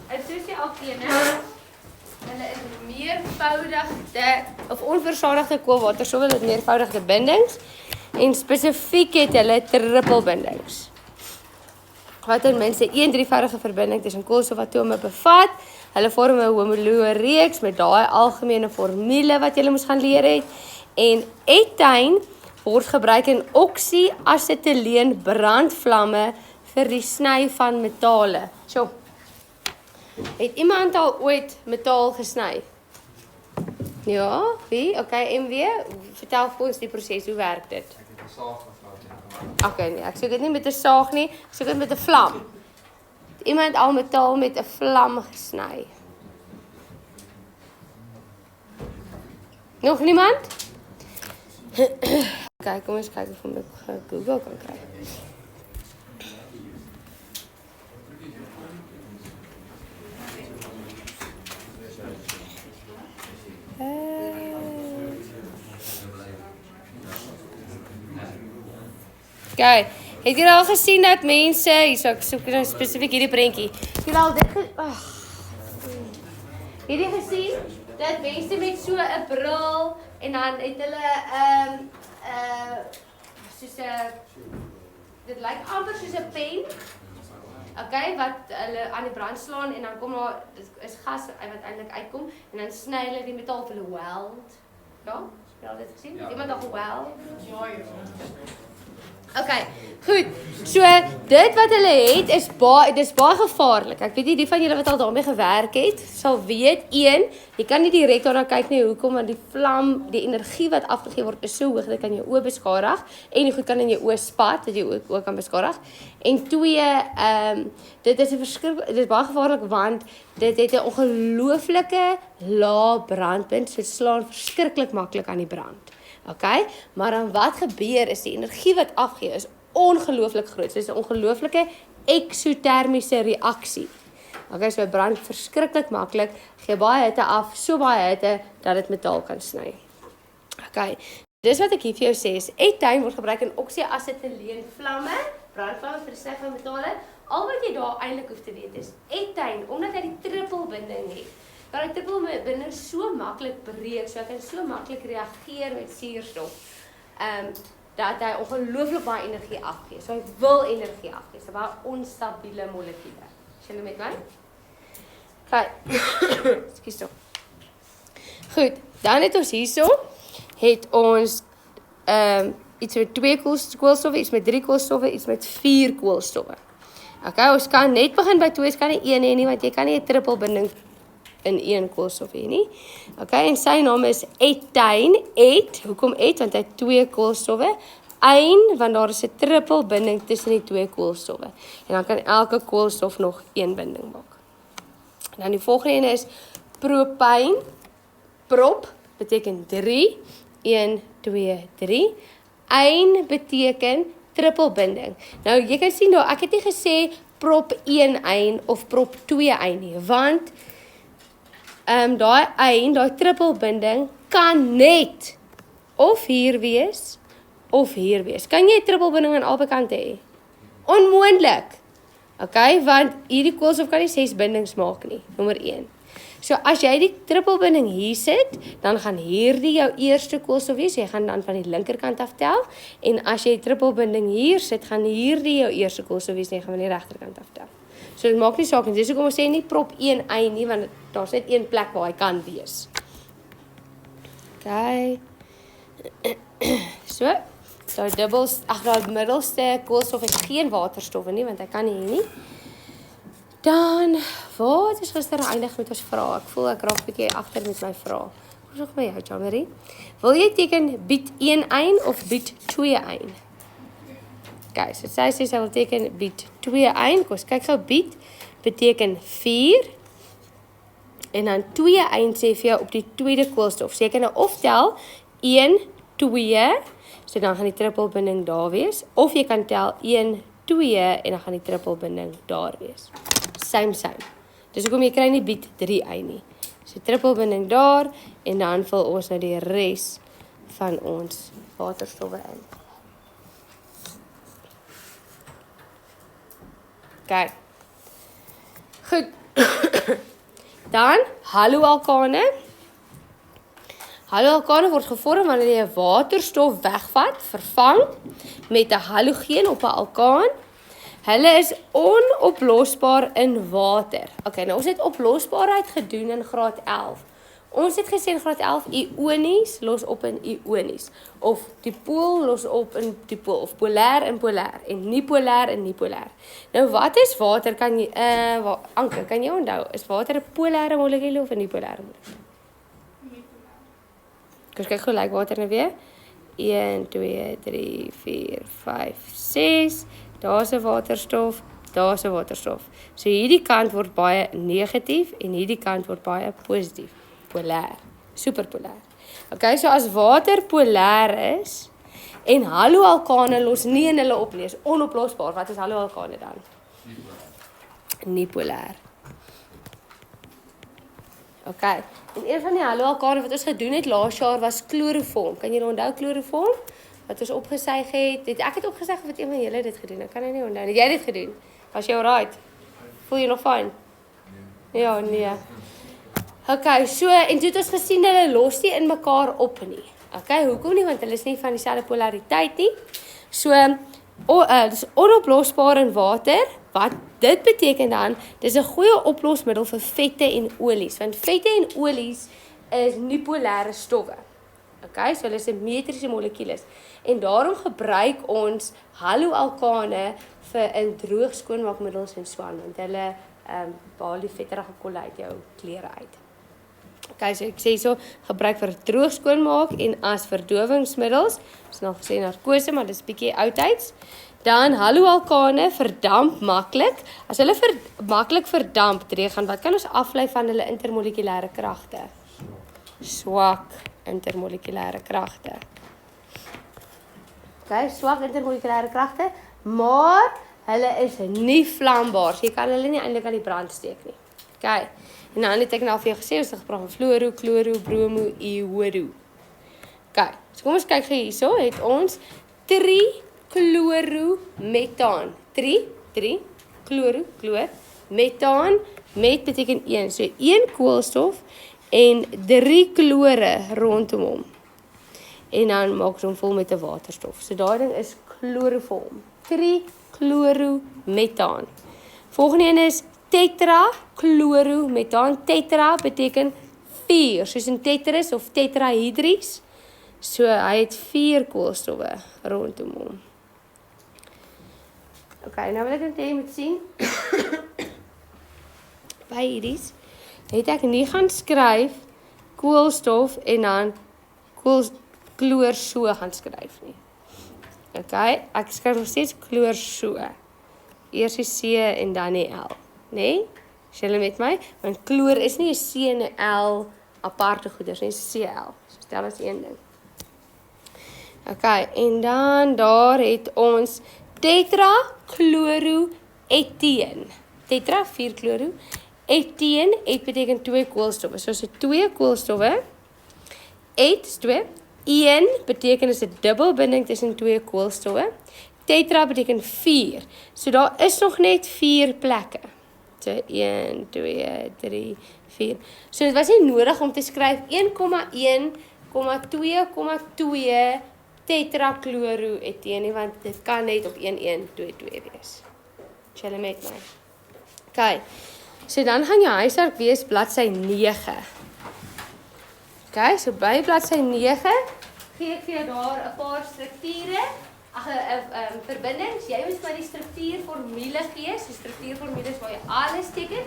En soos die alkene, hulle is meervoudigde of onversadigde koolwaterstowwe, hulle het meervoudigde bindings en spesifiek het hulle trippelbindings. Wat ten minste 'n drievoudige verbinding tussen koolstofatome bevat. Hulle vorm 'n homoloë reeks met daai algemene formule wat julle moes gaan leer het. En etyn word gebruik in oksy-asetyleen brandvlamme vir die sny van metale. So, het iemand al ooit metaal gesny? Ja, wie? Okay, MW, vertel vir ons die proses, hoe werk dit? Ek het 'n saag gevou. Okay, nee, ek soek dit nie met 'n saag nie, ek soek dit met 'n vlam. Het iemand al metaal met 'n vlam gesny? Nog niemand? Kyk, kom ons kyk of ek Google kan kry. Okay, het julle al gesien dat mense, hierso ek soek nou spesifiek hierdie prentjie. Het julle al dit het jy gesien dat mense met so 'n bril en dan het hulle soos 'n dit lyk amper soos 'n pen. Okay, wat hulle aan die brand slaan en dan kom daar is gas wat eintlik uitkom en dan sny hulle die metaal vir hulle weld. Ja, het jy al dit gesien? Ja. Iemand al geweld? Ja. Okay, goed. So dit wat hulle het is baie gevaarlik. Ek weet nie die van julle wat al daarmee gewerk het, sal weet jy kan nie direk daarna kyk nie hoekom want die vlam, die energie wat afgegee word is so hoog dat kan jou oë beskadig en die goed kan in jou oë spat dat jy ook kan beskadig. En 2, dit is baie gevaarlik want dit het 'n ongelooflike lae brandpunt, so slaan verskriklik maklik aan die brand. Okay, maar dan wat gebeur is die energie wat afgee is ongelooflik groot. So dit is 'n ongelooflike eksotermiese reaksie. Okay, so brand verskriklik maklik, gee baie hitte af, so baie hitte dat dit metaal kan sny. Okay, dis wat ek hier vir jou sê is etyn word gebruik in oksy-asetyleen vlamme, brandvlamme vir die sny van metale. Al wat jy daar eintlik hoef te weet is etyn, omdat hy die trippelbinding het. Maar die trippelbinding so maklik breek, so hy kan so maklik reageer met suurstof, dat hy ongelooflik baie energie afgee. So hy wil energie afgee, so baie onstabiele molekule. Is julle met my? Okay. Ekskuus tog. Goed, dan het ons hierso het ons iets met 2 koolstowwe, iets met 3 koolstowwe, iets met 4 koolstowwe. Okay, ons kan net begin by 2, ons kan nie 1 hê nie want jy kan nie 'n trippelbinding in 1 koolstof hê nie. Okay, en sy naam is etyn. Hoekom et? Want hy het 2 koolstowwe. Ein, want daar is 'n trippelbinding tussen die 2 koolstowwe. En dan kan elke koolstof nog 1 binding maak. En dan die volgende een is propyn. Prop beteken 3. 1, 2, 3. Ein beteken trippelbinding. Nou, jy kan sien daar, ek het nie gesê prop 1 ein of prop 2 ein nie, want daai trippelbinding kan net of hier wees of hier wees. Kan jy 'n trippelbinding aan albei kante hê? Onmoontlik. Okay, want hierdie koolstof kan nie 6 bindings maak nie, nommer 1. So as jy die trippelbinding hier sit, dan gaan hierdie jou eerste koolstof wees, jy gaan dan van die linkerkant af tel, en as jy die trippelbinding hier sit, gaan hierdie jou eerste koolstof wees, en jy gaan van die regterkant af tel. So dit maak nie saak nie, dis hoekom ons sê nie prop 1 ein nie, want daar's net 1 plek waar hy kan wees. Okay. So, daai middelste koolstof het geen waterstowwe nie, want hy kan nie hier nie. Dan, wat is gister eindig met ons vrae? Ek voel ek raak 'n bietjie agter met my vrae. Kom nog by jou, Jamie. Wil jy teken bied 1 ein of bied 2 ein? Okay, so sy sê sy wil teken bied 2 ein. Kom ons kyk gou, bied beteken 4. En dan 2 ein sê vir jou op die tweede koolstof. So jy kan nou of tel 1, 2, so dan gaan die trippelbinding daar wees. Of jy kan tel 1, 2 en dan gaan die trippelbinding daar wees. Same. Dus hoekom jy kry nie bied 3 ein nie. So trippelbinding daar en dan vul ons nou die res van ons waterstowwe in. Okay. Goed. Dan haloalkane. Haloalkane word gevorm wanneer jy 'n waterstof wegvat, vervang met 'n halogeen op 'n alkaan. Hulle is onoplosbaar in water. Okay, nou ons het oplosbaarheid gedoen in graad 11. Ons het gesê in graad 11 ionies los op in ionies of dipool los op in dipool of polêr in polêr en nie polêr in nie polêr. Nou wat is water? Kan jy Anke, kan jy onthou? Is water 'n polêre molekuul of 'n nie polêre molekuul? Kyk gou lyk water nou weer. 1 2 3 4 5 6. Daar's 'n waterstof, daar's 'n waterstof. So hierdie kant word baie negatief en hierdie kant word baie positief. Polêr, superpolêr. Okay, so as water polêr is en haloalkane los nie in hulle op nie, is onoplosbaar. Wat is haloalkane dan? Nie polêr. Okay, en een van die haloalkane wat ons gedoen het laas jaar was kloroform. Kan julle onthou kloroform? Wat ons opgesuig het. Ek het opgesuig of het een van julle dit gedoen? Ek kan nou nie onthou. Het jy dit gedoen? Was jy alright? Voel jy nog fyn? Ja, nee. Okay, so en toe het ons gesien hulle los nie in mekaar op nie. Okay, hoekom nie? Want hulle is nie van dieselfde polariteit nie. So dis onoplosbaar in water. Wat dit beteken dan, dis 'n goeie oplosmiddel vir vette en olies, want vette en olies is nie polêre stowwe. Okay, so hulle is simmetriese molekules. En daarom gebruik ons haloalkane vir in droog skoonmaakmiddels en so aan, want hulle haal die vetterige kolle uit jou klere uit. Okay, so ek sê so, gebruik vir droog skoonmaak en as verdowingsmiddels. Ons het nou gesê narkose, maar dis bietjie oudtyds. Dan haloalkane verdamp maklik. As hulle maklik verdamp gaan, wat kan ons aflei van hulle intermolekulêre kragte? Swak intermolekulêre kragte. Okay, swak intermolekulêre kragte, maar hulle is nie vlambaar. So jy kan hulle nie eintlik aan die brand steek nie. Okay. En dan het ek nou vir jou gesê ons het gepraat van fluoro, chloro, bromo, iodoro. Okay. So kom ons kyk gou hierso, het ons 3-chlorometaan. 3 chlor, metaan met beteken 1. So 1 koolstof en 3 chlore rondom hom. En dan maak ons hom vol met 'n waterstof. So daai ding is chloroform. 3-chlorometaan. Volgende een is tetrachlorometaan. Tetra beteken 4, soos in Tetris of tetrahedries. So hy het 4 koolstowwe rondom hom. Okay, nou wil ek net hê jy moet sien. By hierdie het ek nie gaan skryf koolstof en dan chloor so gaan skryf nie. Okay, ek skryf nog steeds chloor so. Eers die C en dan die L, né? Is julle met my? Want chloor is nie 'n C en 'n L aparte goeders nie, dis 'n CL. So stel as een ding. Okay, en dan daar het ons tetrachloroeteen. Tetra 4 chloro. Eteen, et beteken 2 koolstowwe. So as dit 2 koolstowwe, et is 2. Een beteken is 'n dubbelbinding tussen 2 koolstowwe. Tetra beteken 4. So daar is nog net 4 plekke. So 1, 2, 3, 4. So dit was nie nodig om te skryf 1,1,2,2 tetrachloroeteen nie, want dit kan net op 1122 wees. Julle met my. Okay. So dan gaan jou huiswerk wees bladsy 9. Okay, so by bladsy 9 gee ek vir jou daar 'n paar strukture, verbindings. Jy moet vir die struktuurformule gee, so struktuurformules waar jy alles teken,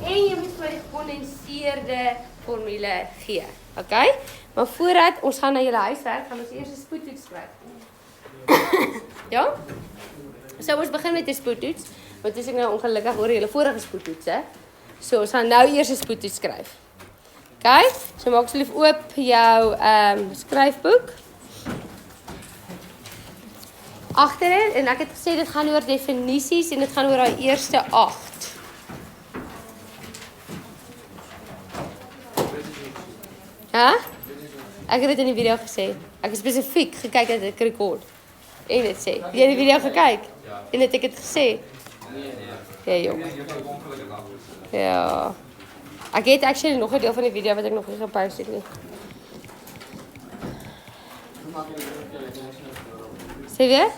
en jy moet vir die gekondenseerde formule gee. Okay? Maar voordat ons gaan na julle huiswerk, gaan ons eers 'n spoedtoets skryf. Ja? So ons begin met 'n spoedtoets, want as ek nou ongelukkig oor julle vorige spoedtoets, hè. So ons gaan nou eers 'n spoedtoets skryf. Okay? So maak asseblief oop jou skryfboek. Agterin, en ek het gesê dit gaan oor definisies en dit gaan oor daai eerste 8. Hæ? Ek het dit in die video gesê. Ek het spesifiek gekyk dat ek rekord. En dit sê, het jy die video gekyk? En het ek het gesê? Nee. Ja, jong. Je hebt ook ongelukkig af. Ja. Ek het actually nog 'n deel van die video wat ek nog nie gepost het nie. Sê weer?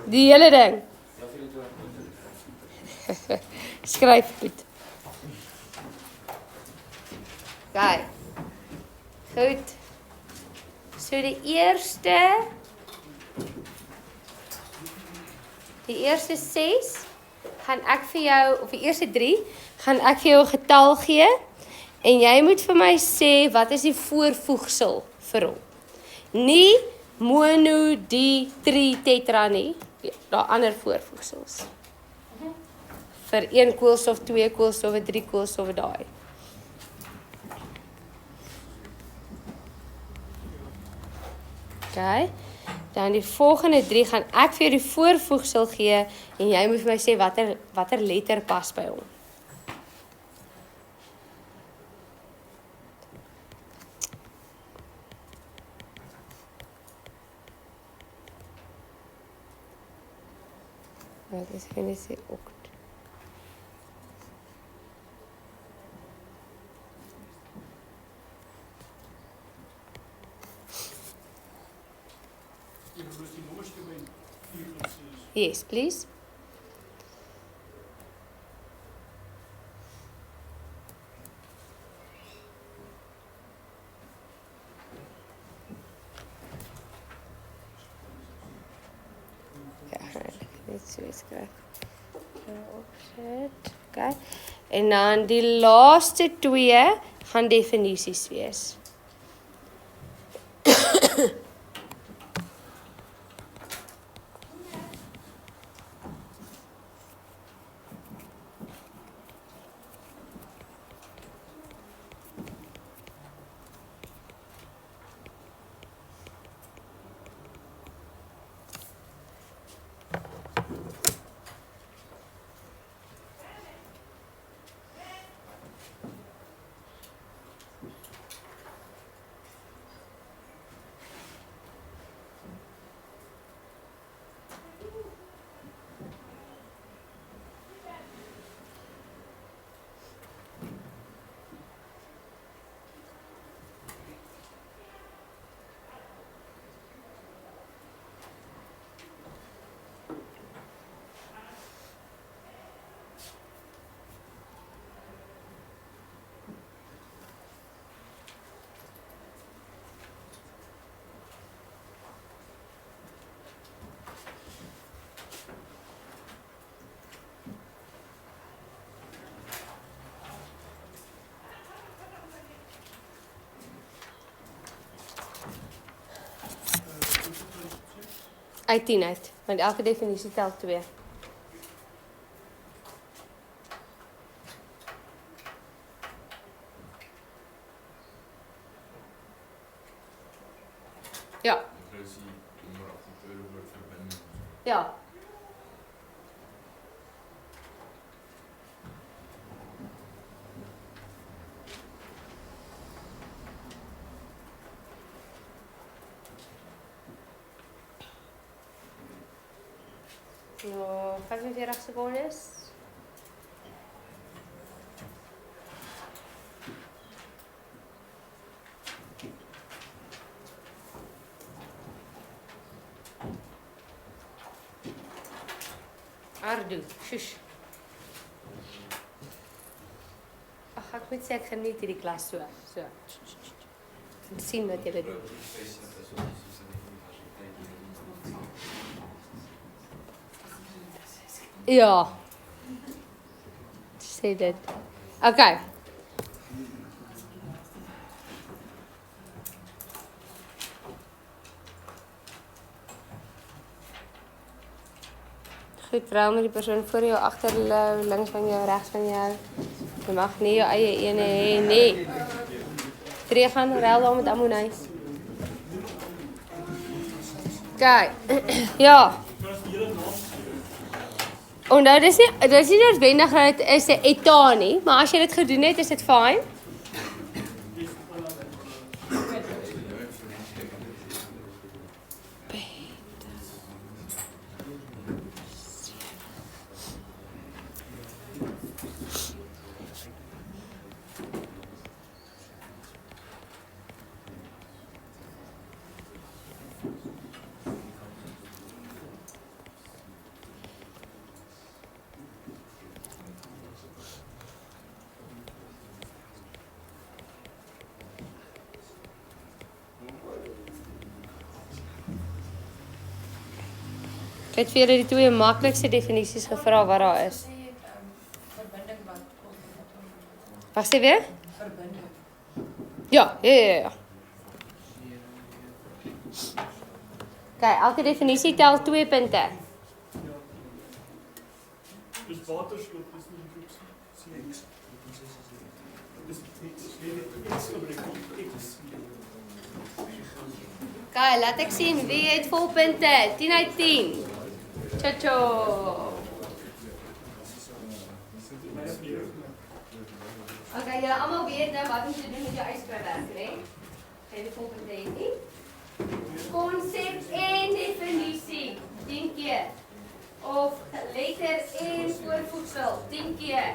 Die hele ding. Skryf goed. Gaan. Goed. So die eerste 6 gaan ek vir jou, of die eerste 3 gaan ek vir jou 'n getal gee en jy moet vir my sê wat is die voorvoegsel vir hom. Nie mono, di, tri, tetra nie. Daar ander voorvoegsels. Vir 1 koolstof, 2 koolstowwe, 3 koolstowwe daai. Okay. Dan die volgende 3 gaan ek vir jou die voorvoegsel gee en jy moet vir my sê watter letter pas by hom. Wat is geen sê ook. Yes, please. Ja, net so skryf. Okay. En dan die laaste 2 gaan definisies wees. Uit 10 uit, want elke definisie tel 2. Ja. Ja. No, 45 secondes. Ardu, shush. Ag, ek moet sê ek geniet hierdie klas so. Sien wat julle doen. Ja. Sê dit. Okay. Goed, vrouw met die persoon voor jou, achter jou, links van jou, rechts van jou. Je mag nie jou eie ene hê, nee. Tree gaan, ruil dan met ammonijs. Kijk, ja. Onthou, dis nie noodwendig dat dit is 'n eta nie, maar as jy dit gedoen het, is dit fyn. Ek het vir julle die twee maklikste definisies gevra wat daar is. Verbinding wat Wat sê weer? verbinding. Ja. Okay, elke definisie tel 2 punte. Dus waterstof is niet een groep C. Dus X gebruik X. Okay, laat ek sien wie het vol punte. 10 uit 10. Chacho. Okay, julle almal weet nou wat om te doen met jou uitskryfwerk, né? Jy het vol punte het nie. Konsep en definisie 10 keer. Of letter en voorvoegsel 10 keer.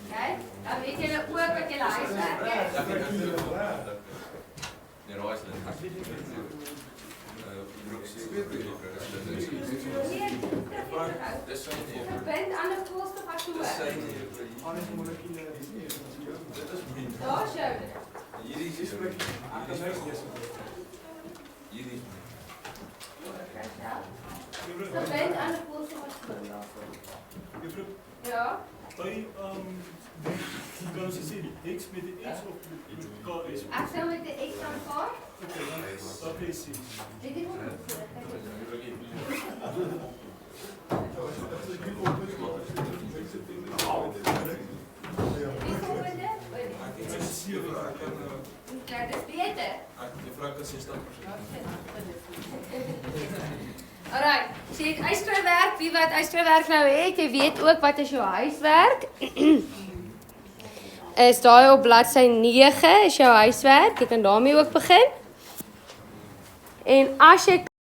Okay? Dan weet julle ook wat julle huiswerk is. Verbind aan 'n koolstofatoom. Daar sjou. Verbind aan 'n koolstofatoom. Ja. By kan ons sê die X met die X of met KS? Ek sou met die X aanvaar. Okay, dan dat is dit. Dit is Ja, dis beter. Alright, so jy het uitskryfwerk, wie wat uitskryfwerk nou het, jy weet ook wat is jou huiswerk. Is daai op bladsy 9 is jou huiswerk, jy kan daarmee ook begin. En as jy